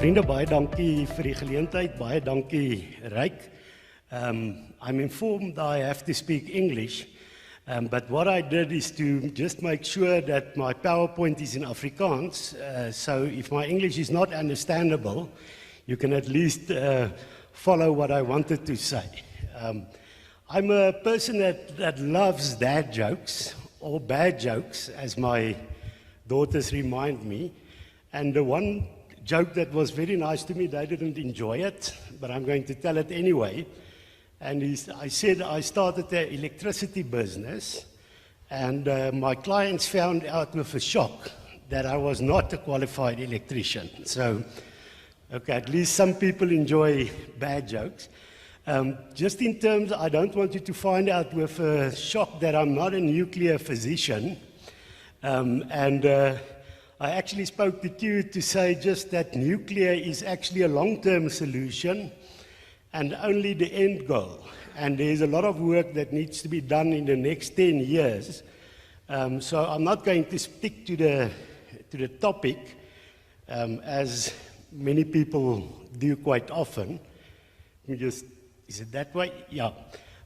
Vriende, baie dankie vir die geleentheid, baie dankie Ryk. I'm informed that I have to speak English, but what I did is to just make sure that my PowerPoint is in Afrikaans, so if my English is not understandable, you can at least follow what I wanted to say. I'm a person that loves dad jokes, or bad jokes, as my daughters remind me, and the one joke that was very nice to me, they didn't enjoy it, but I'm going to tell it anyway. And I said I started an electricity business, and my clients found out with a shock that I was not a qualified electrician. So, okay, at least some people enjoy bad jokes. Just in terms, I don't want you to find out with a shock that I'm not a nuclear physician, I actually spoke to Q to say just that nuclear is actually a long-term solution and only the end goal. And there's a lot of work that needs to be done in the next 10 years. So I'm not going to stick to the topic, as many people do quite often. Is it that way? Yeah.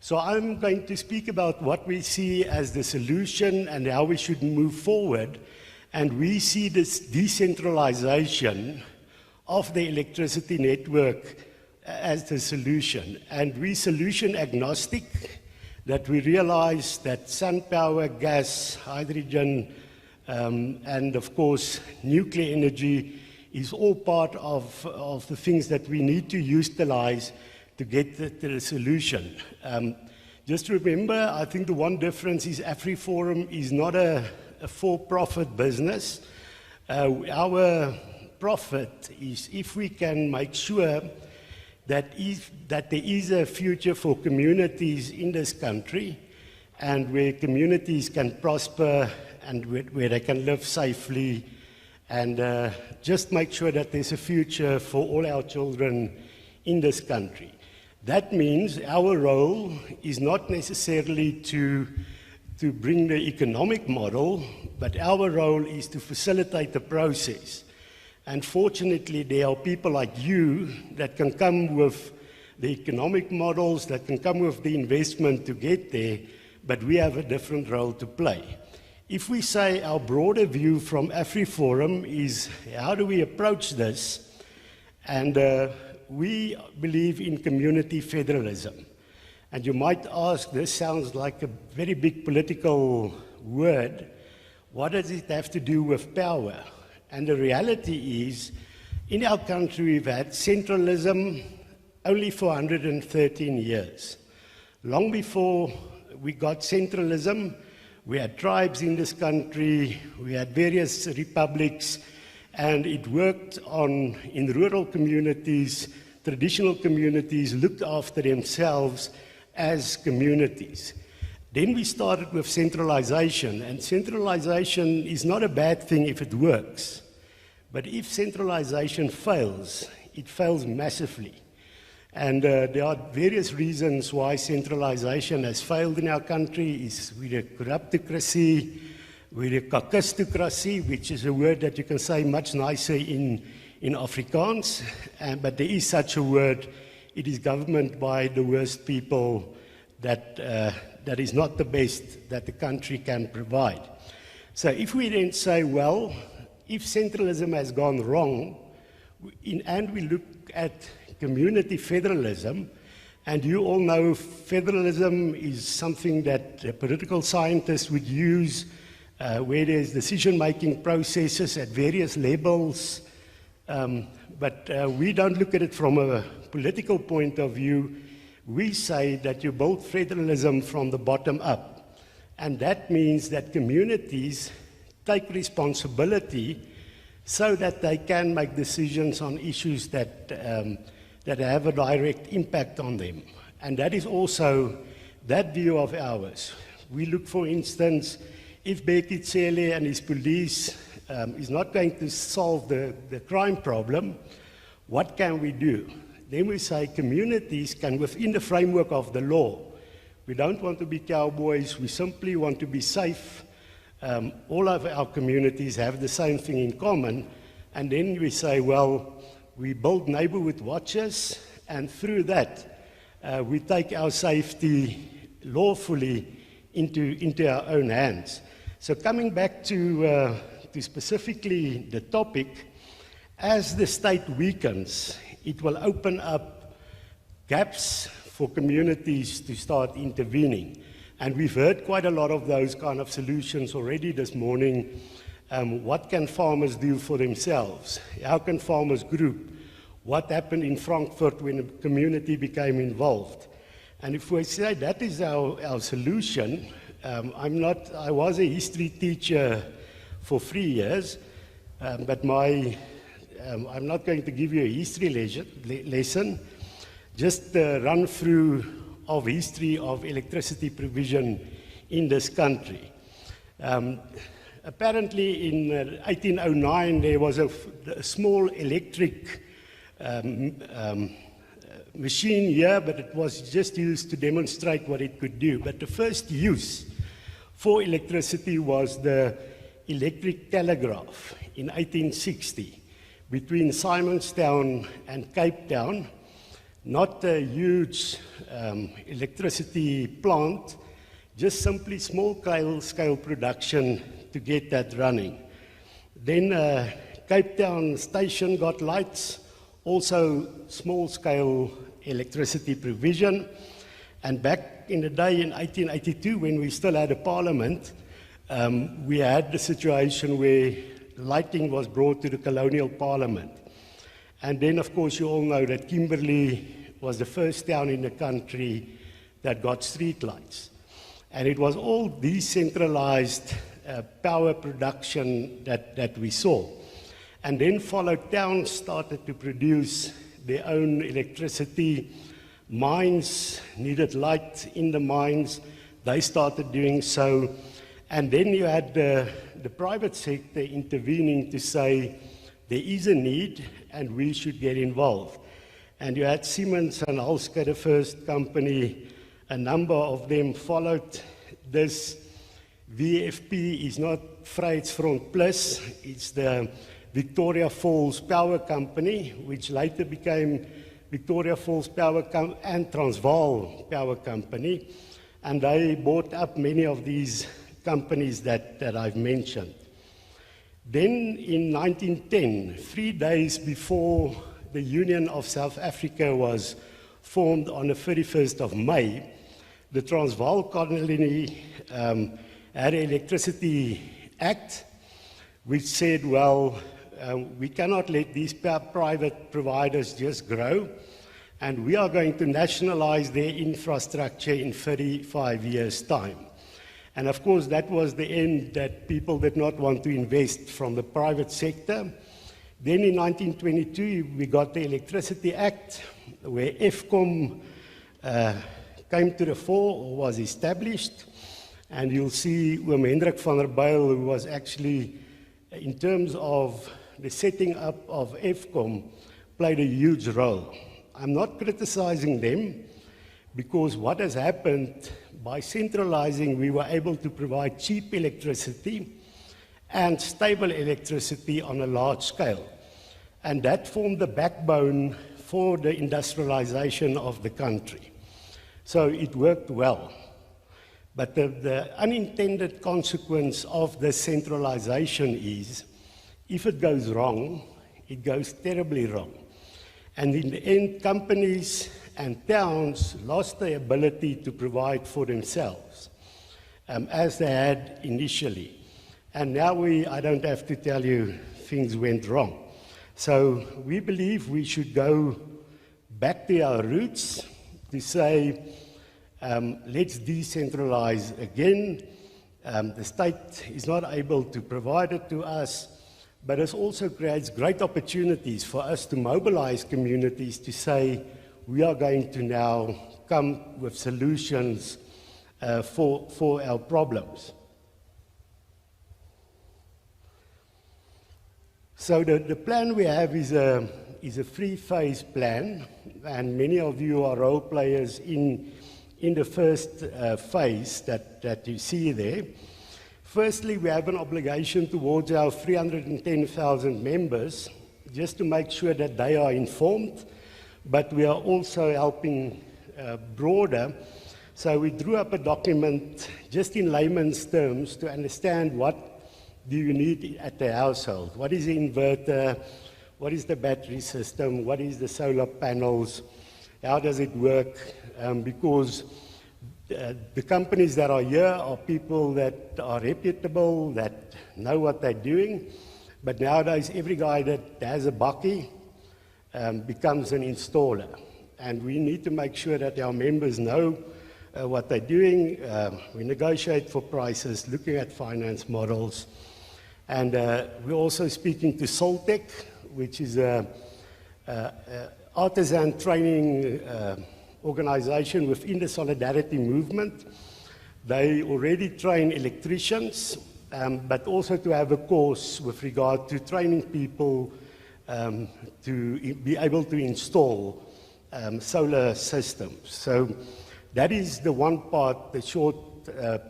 So I'm going to speak about what we see as the solution and how we should move forward. And we see this decentralization of the electricity network as the solution. And we solution agnostic, that we realize that sun power, gas, hydrogen, and of course nuclear energy is all part of the things that we need to utilize to get to the solution. Just remember, I think the one difference is Afriforum is not a for-profit business. Our profit is if we can make sure that there is a future for communities in this country, and where communities can prosper and where they can live safely, and just make sure that there's a future for all our children in this country. That means our role is not necessarily to bring the economic model, but our role is to facilitate the process. And fortunately, there are people like you that can come with the economic models, that can come with the investment to get there, but we have a different role to play. If we say our broader view from Afriforum is how do we approach this, and we believe in community federalism. And you might ask, this sounds like a very big political word. What does it have to do with power? And the reality is, in our country, we've had centralism only for 113 years. Long before we got centralism, we had tribes in this country, we had various republics, and it worked in rural communities, traditional communities looked after themselves as communities. Then we started with centralization, and centralization is not a bad thing if it works. But if centralization fails, it fails massively. And there are various reasons why centralization has failed in our country. Is with a corruptocracy, with a kakistocracy, which is a word that you can say much nicer in Afrikaans, but there is such a word. It is government by the worst people that is not the best that the country can provide. So if we then say, well, if centralism has gone wrong, and we look at community federalism, and you all know federalism is something that political scientists would use where there's decision-making processes at various levels, but we don't look at it from a political point of view. We say that you build federalism from the bottom up. And that means that communities take responsibility so that they can make decisions on issues that have a direct impact on them. And that is also that view of ours. We look, for instance, if Bheki Cele and his police is not going to solve the crime problem, what can we do? Then we say communities can, within the framework of the law, we don't want to be cowboys, we simply want to be safe. All of our communities have the same thing in common, and then we say, well, we build neighborhood watches, and through that, we take our safety lawfully into our own hands. So coming back to specifically the topic, as the state weakens, it will open up gaps for communities to start intervening. And we've heard quite a lot of those kind of solutions already this morning. What can farmers do for themselves? How can farmers group? What happened in Frankfurt when the community became involved? And if we say that is our solution, I was a history teacher for 3 years, but I'm not going to give you a history lesson, just a run through of history of electricity provision in this country. Apparently in 1809 there was a small electric machine here, but it was just used to demonstrate what it could do. But the first use for electricity was the electric telegraph in 1860 between Simonstown and Cape Town. Not a huge electricity plant, just simply small scale production to get that running. Then Cape Town station got lights, also small scale electricity provision. And back in the day in 1882, when we still had a parliament, we had the situation where lighting was brought to the colonial parliament. And then, of course, you all know that Kimberley was the first town in the country that got street lights. And it was all decentralized power production that we saw. And then followed towns started to produce their own electricity. Mines needed light in the mines. They started doing so. And then you had the private sector intervening to say, there is a need and we should get involved. And you had Siemens and Halske, the first company. A number of them followed this. VFP is not Vryheidsfront Plus, it's the Victoria Falls Power Company, which later became Victoria Falls Power and Transvaal Power Company. And they bought up many of these companies that I've mentioned. Then in 1910, 3 days before the Union of South Africa was formed on the 31st of May, the Transvaal colony had an Electricity Act which said, well, we cannot let these private providers just grow, and we are going to nationalize their infrastructure in 35 years' time. And of course, that was the end, that people did not want to invest from the private sector. Then in 1922, we got the Electricity Act, where Eskom came to the fore, or was established. And you'll see Hendrik van der Byl, who was actually, in terms of the setting up of Eskom, played a huge role. I'm not criticizing them, because what has happened, by centralizing, we were able to provide cheap electricity and stable electricity on a large scale. And that formed the backbone for the industrialization of the country. So it worked well. But the unintended consequence of the centralization is, if it goes wrong, it goes terribly wrong. And in the end, companies and towns lost the ability to provide for themselves, as they had initially. And now I don't have to tell you, things went wrong. So we believe we should go back to our roots to say, let's decentralize again. The state is not able to provide it to us, but it also creates great opportunities for us to mobilize communities to say, we are going to now come with solutions for our problems. So the plan we have is a 3-phase plan, and many of you are role players in the first phase that you see there. Firstly, we have an obligation towards our 310,000 members just to make sure that they are informed, but we are also helping broader. So we drew up a document just in layman's terms to understand what do you need at the household. What is the inverter? What is the battery system? What is the solar panels? How does it work? Because the companies that are here are people that are reputable, that know what they're doing. But nowadays, every guy that has a bakkie becomes an installer. And we need to make sure that our members know what they're doing. We negotiate for prices, looking at finance models. And we're also speaking to Soltech, which is an artisan training organization within the Solidarity movement. They already train electricians, but also to have a course with regard to training people to be able to install solar systems. So that is the one part, the short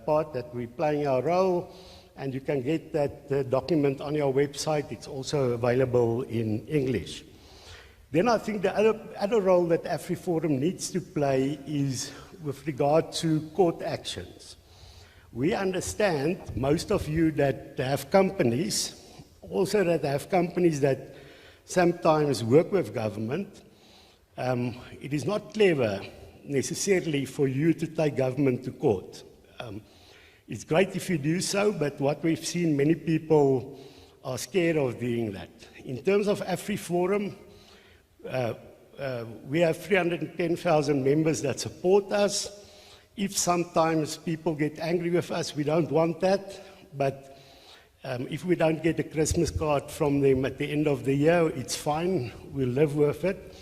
part that we're playing our role, and you can get that document on your website. It's also available in English. Then I think the other role that Afriforum needs to play is with regard to court actions. We understand, most of you that have companies, also that have companies that sometimes work with government, it is not clever necessarily for you to take government to court. It's great if you do so, but what we've seen, many people are scared of doing that. In terms of Afriforum, we have 310,000 members that support us. If sometimes people get angry with us, we don't want that. But if we don't get a Christmas card from them at the end of the year, it's fine. We'll live with it.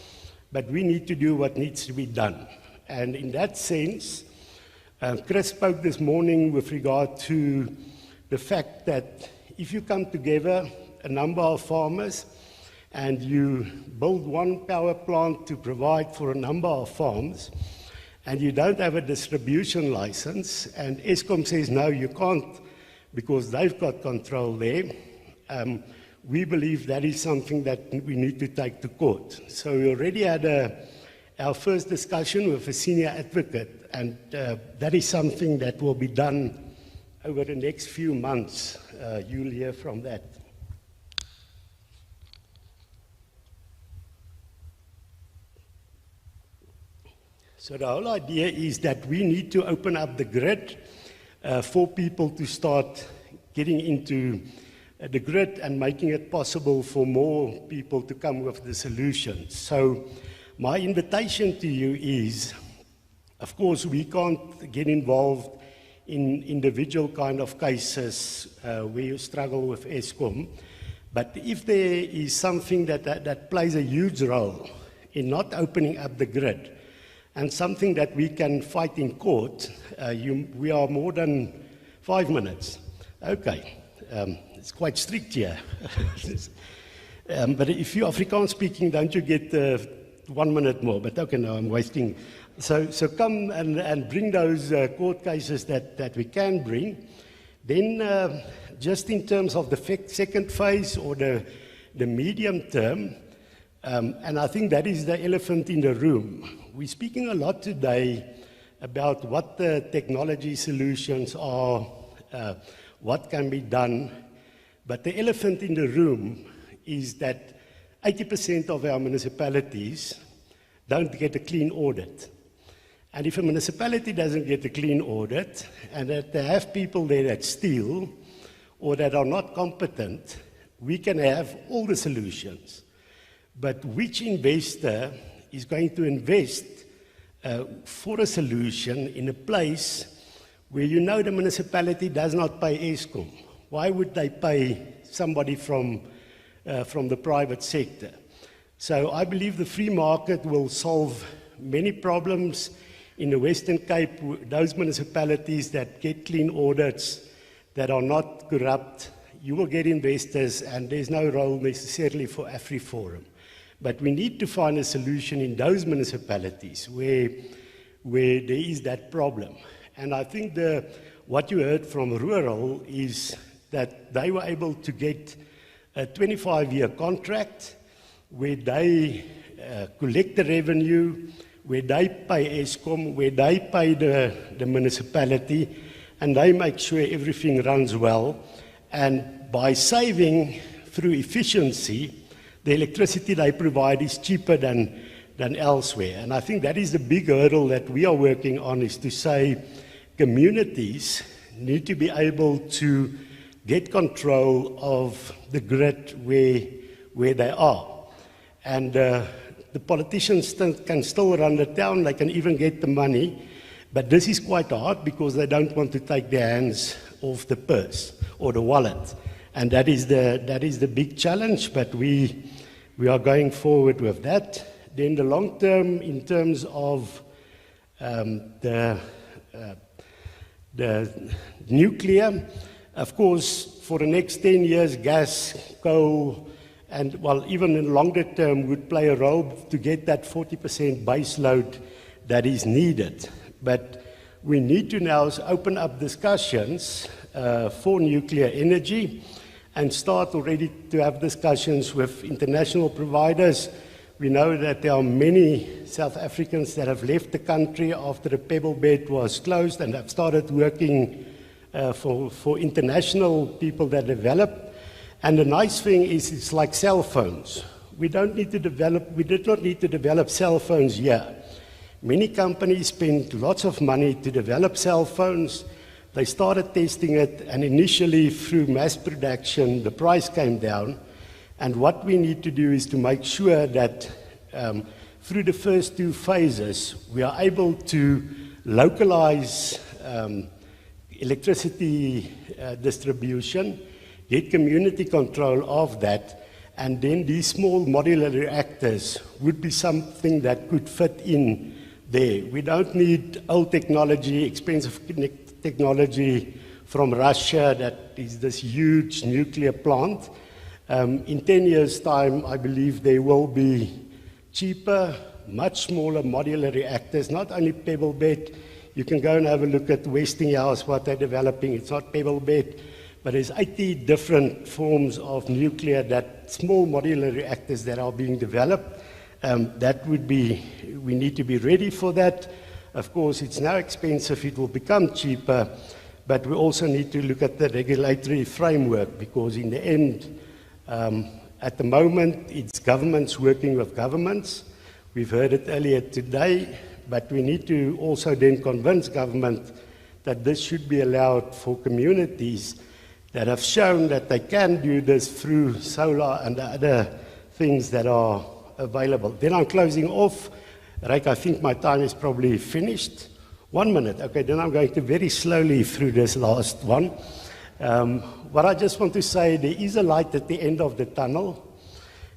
But we need to do what needs to be done. And in that sense, Chris spoke this morning with regard to the fact that if you come together, a number of farmers, and you build one power plant to provide for a number of farms, and you don't have a distribution license, and Eskom says, no, you can't, because they've got control there, we believe that is something that we need to take to court. So we already had our first discussion with a senior advocate, and that is something that will be done over the next few months. You'll hear from that. So the whole idea is that we need to open up the grid for people to start getting into the grid and making it possible for more people to come with the solutions. So my invitation to you is, of course, we can't get involved in individual kind of cases where you struggle with Eskom, but if there is something that plays a huge role in not opening up the grid, and something that we can fight in court, we are more than 5 minutes. Okay, it's quite strict here. But if you're Afrikaans speaking, don't you get 1 minute more? But okay, no, I'm wasting. So come and bring those court cases that we can bring. Then just in terms of the second phase or the medium term, and I think that is the elephant in the room. We're speaking a lot today about what the technology solutions are, what can be done, but the elephant in the room is that 80% of our municipalities don't get a clean audit. And if a municipality doesn't get a clean audit, and that they have people there that steal or that are not competent, we can have all the solutions. But which investor is going to invest for a solution in a place where you know the municipality does not pay Eskom? Why would they pay somebody from the private sector? So I believe the free market will solve many problems in the Western Cape, those municipalities that get clean audits, that are not corrupt. You will get investors, and there's no role necessarily for Afriforum. But we need to find a solution in those municipalities where there is that problem. And I think what you heard from rural is that they were able to get a 25-year contract, where they collect the revenue, where they pay Eskom, where they pay the municipality, and they make sure everything runs well. And by saving through efficiency, the electricity they provide is cheaper than elsewhere. And I think that is the big hurdle that we are working on, is to say communities need to be able to get control of the grid where they are. And the politicians can still run the town, they can even get the money, but this is quite hard because they don't want to take their hands off the purse or the wallet. And that is the big challenge, but we are going forward with that. Then the long term, in terms of the nuclear, of course, for the next 10 years, gas, coal, and well, even in longer term, would play a role to get that 40% base load that is needed. But we need to now open up discussions for nuclear energy and start already to have discussions with international providers. We know that there are many South Africans that have left the country after the pebble bed was closed and have started working for international people that develop. And the nice thing is, it's like cell phones. We did not need to develop cell phones here. Many companies spent lots of money to develop cell phones. They started testing it, and initially through mass production, the price came down. And what we need to do is to make sure that through the first 2 phases, we are able to localize electricity distribution, get community control of that, and then these small modular reactors would be something that could fit in there. We don't need old technology, expensive technology from Russia that is this huge nuclear plant. In 10 years' time, I believe there will be cheaper, much smaller modular reactors, not only pebble bed. You can go and have a look at Westinghouse, what they're developing. It's not pebble bed, but there's 80 different forms of nuclear, that small modular reactors that are being developed. We need to be ready for that. Of course, it's now expensive, it will become cheaper, but we also need to look at the regulatory framework, because in the end, at the moment, it's governments working with governments. We've heard it earlier today, but we need to also then convince government that this should be allowed for communities that have shown that they can do this through solar and other things that are available. Then I'm closing off. Ryk, I think my time is probably finished. 1 minute. Okay, then I'm going to very slowly through this last one. What I just want to say, there is a light at the end of the tunnel,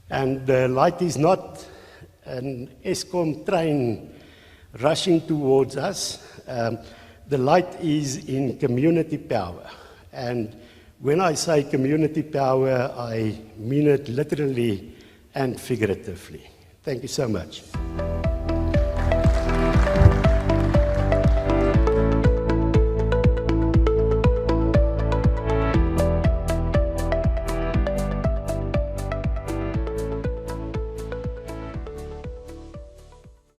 and the light is not an Eskom train rushing towards us. The light is in community power. And when I say community power, I mean it literally and figuratively. Thank you so much.